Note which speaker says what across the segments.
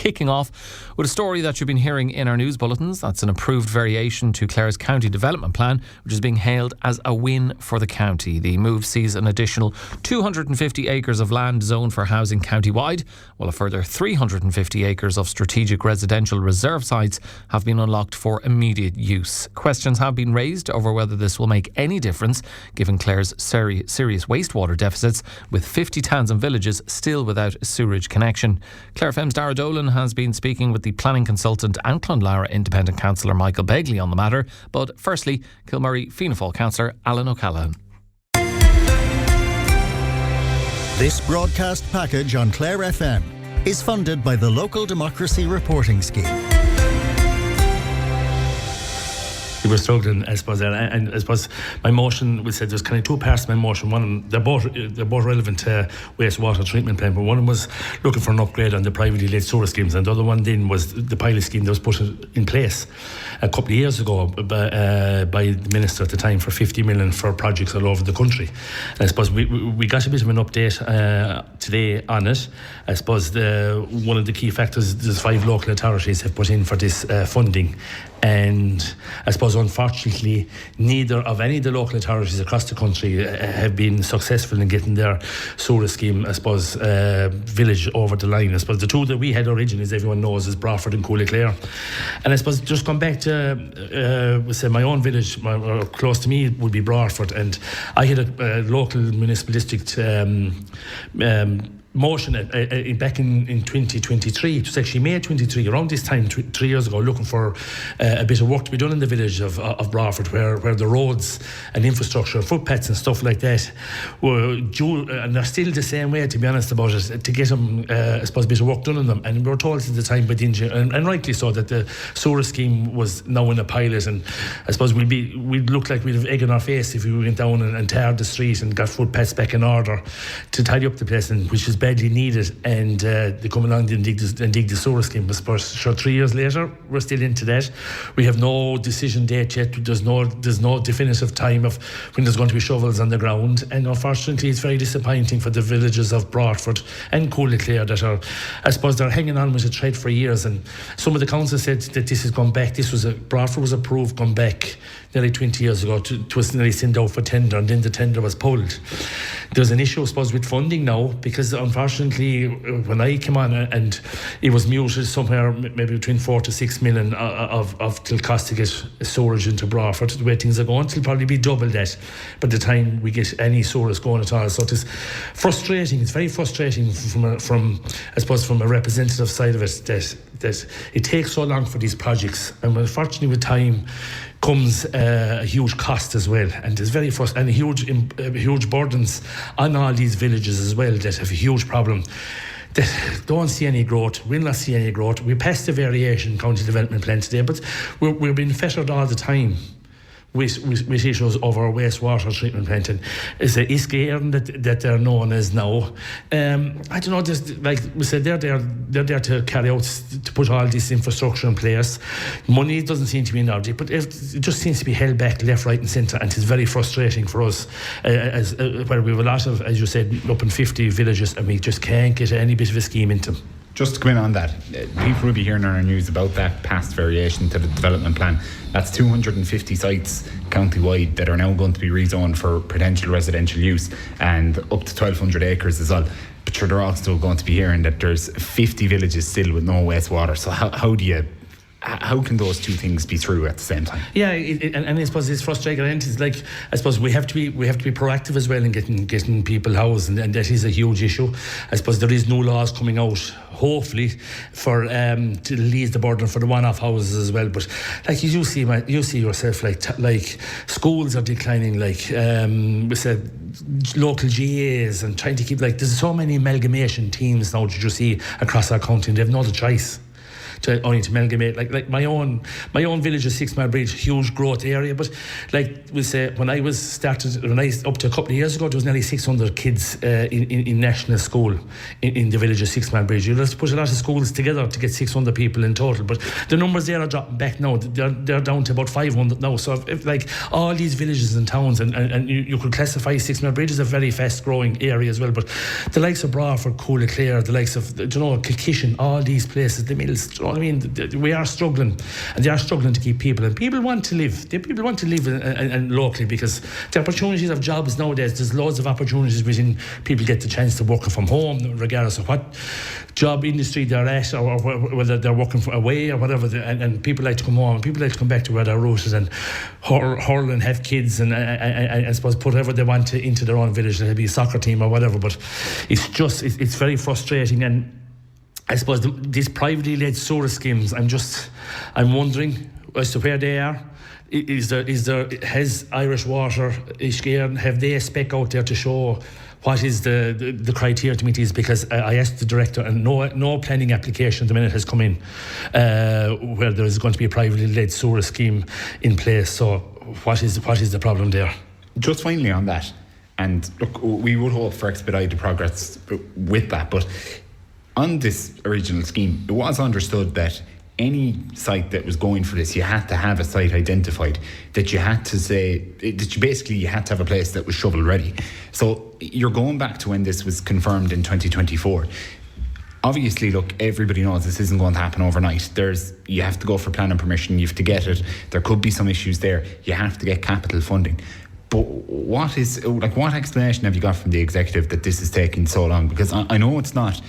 Speaker 1: kicking off with a story that you've been hearing in our news bulletins. That's an approved variation to Clare's county development plan, which is being hailed as a win for the county. The move sees an additional 250 acres of land zoned for housing countywide, while a further 350 acres of strategic residential reserve sites have been unlocked for immediate use. Questions have been raised over whether this will make any difference, given Clare's serious wastewater deficits, with 50 towns and villages still without a sewerage connection. Cllr FM's Daragh Dolan has been speaking with the planning consultant and Clonlara independent councillor Michael Begley on the matter. But firstly, Kilmurry Fianna Fáil councillor Alan O'Callaghan.
Speaker 2: This broadcast package on Clare FM is funded by the Local Democracy Reporting Scheme.
Speaker 3: We were struggling, I suppose, and I suppose my motion, we said there's kind of two parts to my motion. One, they're both relevant to wastewater treatment plant, but one of them was looking for an upgrade on the privately led sewer schemes, and the other one then was the pilot scheme that was put in place a couple of years ago by the minister at the time for 50 million for projects all over the country. And I suppose we got a bit of an update today on it. I suppose one of the key factors, there's 5 local authorities have put in for this funding. And I suppose, unfortunately, neither of any of the local authorities across the country have been successful in getting their sewer scheme, I suppose, village over the line. I suppose the two that we had originally, as everyone knows, is Bradford and Clr. And I suppose just come back to, say, my own village, or close to me would be Bradford. And I had a local municipal district motion back in 2023. It was actually May 23, around this time, 3 years ago, looking for a bit of work to be done in the village of Bradford, where the roads and infrastructure, footpaths and stuff like that were due, and they're still the same way, to be honest about it, to get them, I suppose, a bit of work done on them. And we were told at the time by the engineer, and rightly so, that the sewer scheme was now in a pilot, and I suppose we'd look like we'd have egg on our face if we went down and tarred the street and got footpaths back in order to tidy up the place, and which is badly needed. And they come along and dig the sewer scheme. But sure, 3 years later, we're still into that. We have no decision date yet. There's no definitive time of when there's going to be shovels on the ground. And unfortunately, it's very disappointing for the villages of Bradford and Clr that are, I suppose, they're hanging on with a thread for years. And some of the council said that this has gone back. Bradford was approved, gone back nearly 20 years ago. It was nearly sent out for tender, and then the tender was pulled. There's an issue, I suppose, with funding now, because unfortunately, when I came on, and it was muted somewhere maybe between 4 to 6 million of till cost to get sewerage into Bradford. The way things are going, it'll probably be double that by the time we get any sewerage going at all. So it is frustrating. It's very frustrating from I suppose, from a representative side of it, that it takes so long for these projects, and unfortunately with time comes a huge cost as well, and there's very and huge burdens on all these villages as well that have a huge problem. That don't see any growth, will not see any growth. We passed the variation county development plan today, but we're being fettered all the time with issues over wastewater treatment plant, and it's a scaring that they're known as now. I don't know, just like we said, they're there to carry out, to put all this infrastructure in place. Money doesn't seem to be an object, but it just seems to be held back left, right and centre, and it's very frustrating for us, where we have a lot of, as you said, up in 50 villages, and we just can't get any bit of a scheme into them.
Speaker 4: Just to come in on that, people will be hearing on our news about that past variation to the development plan. That's 250 sites countywide that are now going to be rezoned for potential residential use, and up to 1,200 acres as well. But sure, they're also going to be hearing that there's 50 villages still with no wastewater. So how can those two things be true at the same time? Yeah,
Speaker 3: and I suppose it's frustrating. And it's like, I suppose we have to be proactive as well in getting people housed, and that is a huge issue. I suppose there is new laws coming out, hopefully, for to ease the burden for the one-off houses as well. But like you see yourself, like schools are declining, like we said, local GAs, and trying to keep, like, there's so many amalgamation teams now that you see across our county, and they have no other choice. to amalgamate. Like my own village is 6 Mile Bridge, huge growth area. But like we say, when I up to a couple of years ago, there was nearly 600 kids in national school in the village of 6 Mile Bridge. You have to put a lot of schools together to get 600 people in total. But the numbers there are dropping back now. They're down to about 500 now. So if like all these villages and towns, and you could classify 6 Mile Bridge as a very fast growing area as well. But the likes of Bradford, Cllr, the likes of Kilkishen, all these places, the mills, do you know what I mean? We are struggling, and they are struggling to keep people, and people want to live. People want to live and locally, because the opportunities of jobs nowadays, there's loads of opportunities within people get the chance to work from home, regardless of what job industry they're at, or whether they're working away or whatever, and people like to come home, people like to come back to where they're rooted and hurl and have kids and I suppose put whatever they want into their own village. It'll be a soccer team or whatever, but it's very frustrating. And I suppose these privately led sewer schemes, I'm wondering as to where they are. Has Irish Water, Cllr, have they a spec out there to show what is the criteria to meet these? Because I asked the director, and no planning application at the minute has come in where there is going to be a privately led sewer scheme in place. So what is the problem there?
Speaker 4: Just finally on that, and look, we would hope for expedited progress with that, but on this original scheme, it was understood that any site that was going for this, you had to have a site identified, that you had to say that you had to have a place that was shovel ready. So you're going back to when this was confirmed in 2024. Obviously, look, everybody knows this isn't going to happen overnight. You have to go for planning permission, you have to get it. There could be some issues there. You have to get capital funding. But what explanation have you got from the executive that this is taking so long? Because I know it's not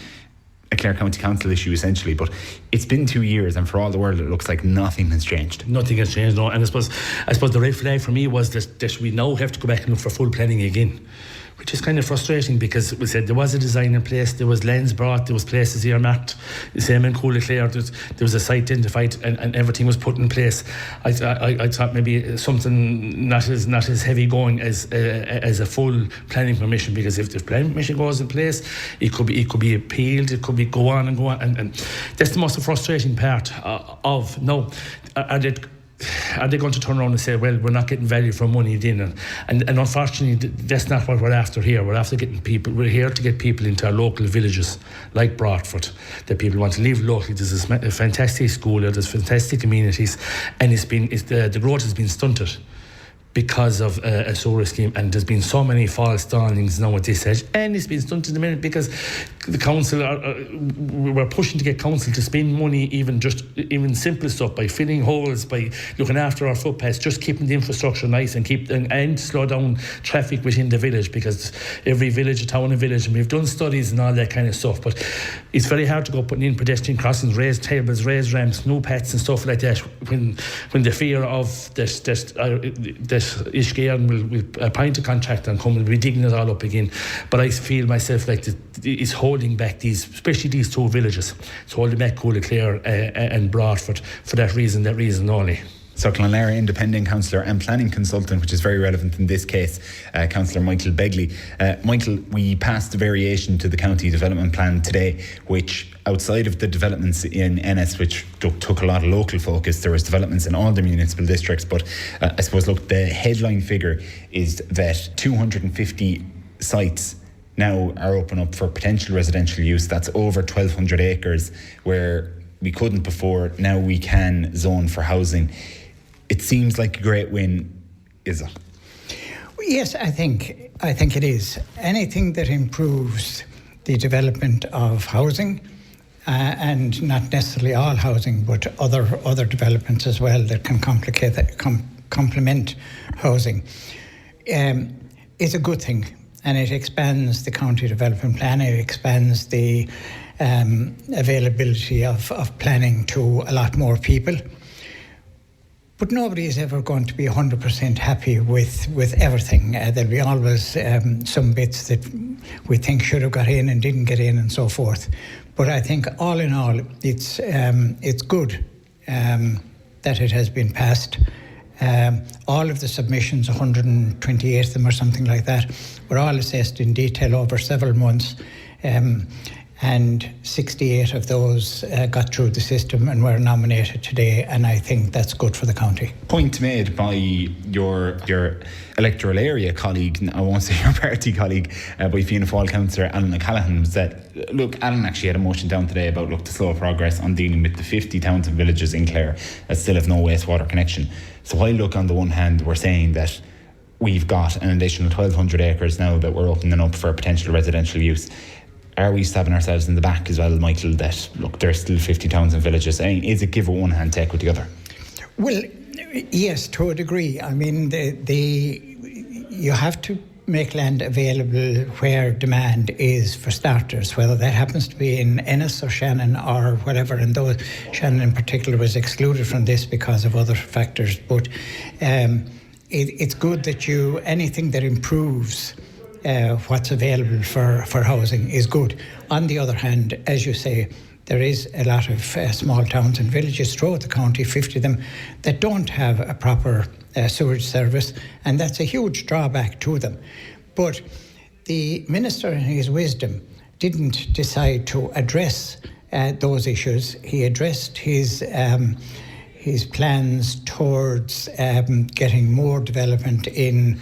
Speaker 4: a Clare County Council issue essentially, but it's been 2 years, and for all the world it looks like nothing has changed.
Speaker 3: Nothing has changed, no. And I suppose the red flag for me was that we now have to go back and look for full planning again, which is kind of frustrating, because we said there was a design in place, there was lands brought, there was places earmarked, the same in Cllr, there was a site identified, and everything was put in place. I thought maybe something not as heavy going as a full planning permission, because if the planning permission goes in place, it could be appealed, it could be go on, and that's the most frustrating part of now. Are they going to turn around and say, well, we're not getting value for money in? And unfortunately, that's not what we're after here. We're after getting people. We're here to get people into our local villages like Bradford, that people want to live locally. There's a fantastic school there, there's fantastic communities, and the growth has been stunted because of a sewer scheme, and there's been so many false starlings now at this stage, and it's been stunted in a minute because the council we're pushing to get council to spend money, even simple stuff, by filling holes, by looking after our footpaths, just keeping the infrastructure nice and slow down traffic within the village, because every village, a town and village, and we've done studies and all that kind of stuff, but it's very hard to go putting in pedestrian crossings, raised tables, raised ramps, new paths and stuff like that when the fear of that Cllr will appoint a contractor and come and be digging it all up again. But I feel myself like it's holding back especially these two villages. It's holding back Cllr and Bradford for that reason only.
Speaker 4: So Clonlara independent councillor and planning consultant, which is very relevant in this case, Councillor Michael Begley. Michael, we passed a variation to the county development plan today, which outside of the developments in Ennis, which took a lot of local focus, there was developments in all the municipal districts. But I suppose, look, the headline figure is that 250 sites now are open up for potential residential use. That's over 1,200 acres, where we couldn't before. Now we can zone for housing. It seems like a great win, is it?
Speaker 5: Yes, I think it is. Anything that improves the development of housing, and not necessarily all housing, but other developments as well that can complement housing, is a good thing, and it expands the county development plan. It expands the availability of planning to a lot more people. But nobody is ever going to be 100% happy with everything. There'll be always some bits that we think should have got in and didn't get in and so forth. But I think all in all, it's good that it has been passed. All of the submissions, 128 of them or something like that, were all assessed in detail over several months. and 68 of those got through the system and were nominated today, and I think that's good for the county.
Speaker 4: Point made by your electoral area colleague, I won't say your party colleague, by Fianna Fáil Councillor Alan O'Callaghan, was that, look, Alan actually had a motion down today about, look, the slow progress on dealing with the 50 towns and villages in Clare that still have no wastewater connection. So while, look, on the one hand, we're saying that we've got an additional 1,200 acres now that we're opening up for potential residential use, are we stabbing ourselves in the back as well, Michael, that, look, there's still 50 towns and villages? I mean, is it give with one hand, take with the other?
Speaker 5: Well, yes, to a degree. I mean, you have to make land available where demand is, for starters, whether that happens to be in Ennis or Shannon or whatever. And though Shannon in particular was excluded from this because of other factors. But it's good that anything that improves what's available for housing is good. On the other hand, as you say, there is a lot of small towns and villages throughout the county, 50 of them, that don't have a proper sewage service, and that's a huge drawback to them. But the Minister, in his wisdom, didn't decide to address those issues. He addressed his plans towards getting more development in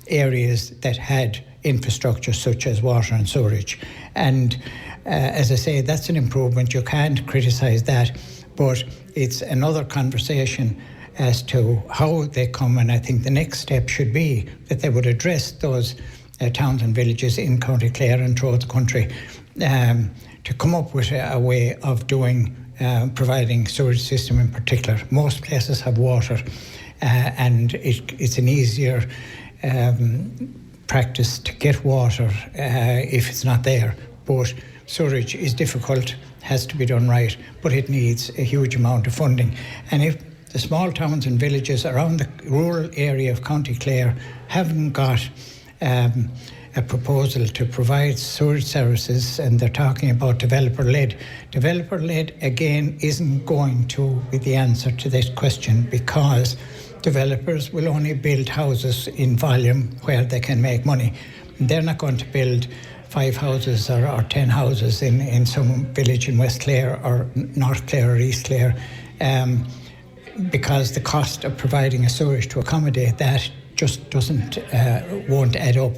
Speaker 5: areas that had infrastructure such as water and sewerage. And as I say, that's an improvement. You can't criticise that, but it's another conversation as to how they come. And I think the next step should be that they would address those towns and villages in County Clare and throughout the country to come up with a way of doing providing sewage system in particular. Most places have water, and it's an easier practice to get water if it's not there. But sewerage is difficult, has to be done right, but it needs a huge amount of funding. And if the small towns and villages around the rural area of County Clare haven't got a proposal to provide sewage services, and they're talking about developer-led. Developer-led, again, isn't going to be the answer to this question, because developers will only build houses in volume where they can make money. They're not going to build 5 houses or 10 houses in some village in West Clare or North Clare or East Clare, because the cost of providing a sewage to accommodate that just won't add up.